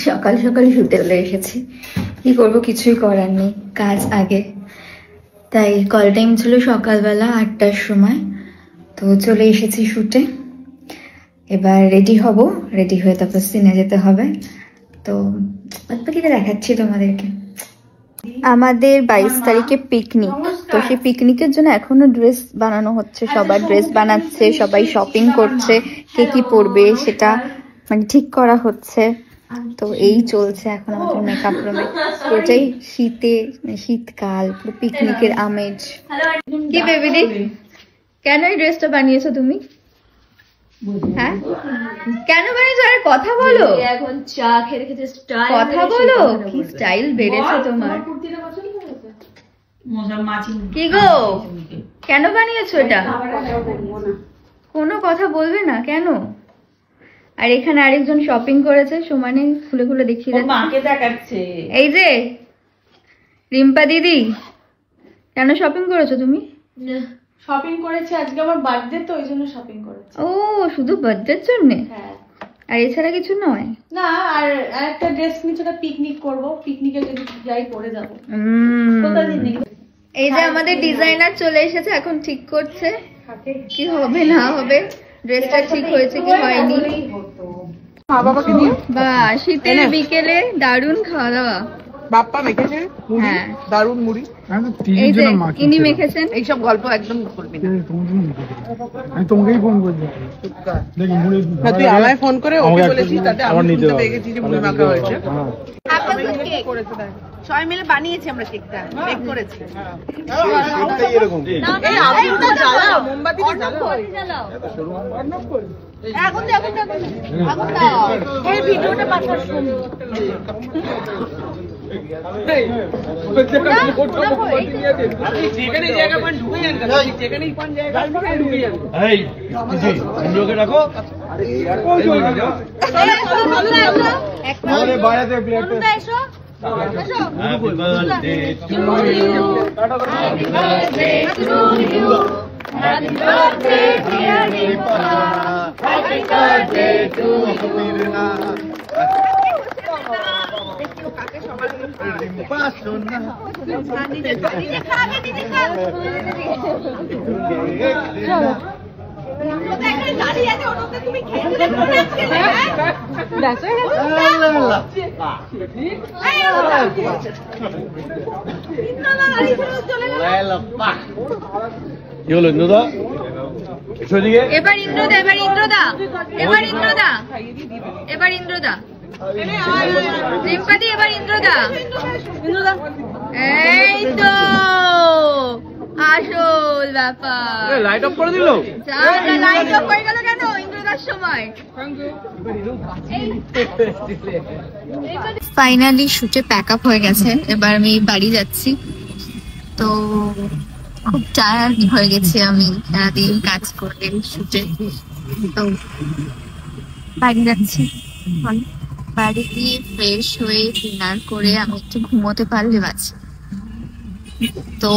সকাল সকাল শুটে চলে এসেছি। কি করবো, কিছুই করার নেই, কাজ আগে। তাই কল টাইম ছিল সকালবেলা 8টার সময়, তো চলে এসেছি শুটে। এবার রেডি হব, রেডি হয়ে তারপর সিনে যেতে হবে। তো বাকিটা দেখাচ্ছি তোমাদেরকে। আমাদের 22 তারিখে পিকনিক, তো সেই পিকনিকের জন্য এখনো ড্রেস বানানো হচ্ছে, সবার ড্রেস বানাচ্ছে, সবাই শপিং করছে, কে কি পরবে সেটা মানে ঠিক করা হচ্ছে। তো এই চলছে এখন আমাদের মেকআপ রুমে। পুরোটাই শীতকাল, পুরো পিকনিকের আমেজ। কি বেবিদি, কেন এই ড্রেসটা বানিয়েছো তুমি? হ্যাঁ কেন বানিয়েছো? আরে কথা বলো, এখন চা খেতে খেতে স্টাইল, কথা বলো। কি স্টাইল বেড়েছে তোমার। কি গো, কেন বানিয়েছো এটা? কোনো কথা বলবে না কেন? আর এখানে আরেকজন শপিং করেছে, সমানে খুলে খুলে দেখিয়ে দেখাচ্ছে। এই যে রিম্পা দিদি, কেন শপিং করেছো তুমি? শপিং করেছে আজকে আমার বার্থডে, তো ওই জন্য শপিং করেছে। ও শুধু বার্থডের জন্য? হ্যাঁ। আর এছাড়া কিছু নয়? না, আর একটা ড্রেস নিচে, পিকনিক করব, পিকনিকে যদি যাই পরে যাব। এই যে আমাদের ডিজাইনার চলে এসেছে, এখন ঠিক করছে কি হবে না হবে, ড্রেসটা ঠিক হয়েছে কি হয়নি। মা বাবাকে নিয়ে বা শীতের বিকেলে দারুণ খাওয়া দাওয়া। বাপ্পা মেখেছে, হ্যাঁ দারুন মুড়ি। এই যে ইনি মেখেছেন। এইসব গল্প একদম করবি না। আমি তোমাকেই ফোন করছি। তুই আমায় ফোন করে ওকে বলেছিস, তাতে আমি শুনতে পেয়ে গেছি যে মুড়ি মাখা হয়েছে। সবাই মিলে বানিয়েছি আমরা কেকটা, বেক করেছি। এই আগুনটা জ্বালাও, মোমবাতিটা জ্বালাও। আগুন দাও, আগুন দাও। এই ভিডিওটা পাঠাও। যেখানে জায়গা পান ঢুকে যান, যেখানেই পান জায়গা ঢুকে যান। এই লোকে রাখো। আমাদের বাইরে প্লেট এসো। Happy birthday to you. Happy birthday to you. Happy birthday dear Rimpa. Happy birthday to Mirna. Rimpa sona. Chalo. এবার ইন্দ্রদা, এবার ইন্দ্রদা, এবার ইন্দ্রদা, এবার ইন্দ্রদা, রিম্পাদি এবার ইন্দ্রদা। এই তো আসল ব্যাপার। লাইট অফ করে দিল। লাইট অফ হয়ে গেল কেন ইন্দ্রদার সময়? ফাইনালি শুটে প্যাক আপ হয়ে গেছে, এবার আমি বাড়ি যাচ্ছি। তো খুব টায়ার্ড হয়ে গেছি আমি সারাদিন কাজ করে শুটে, তো বাড়ি যাচ্ছি। বাড়ি গিয়ে ফ্রেশ হয়ে ডিনার করে আমি একটু ঘুমোতে পারলে বাঁচি। তো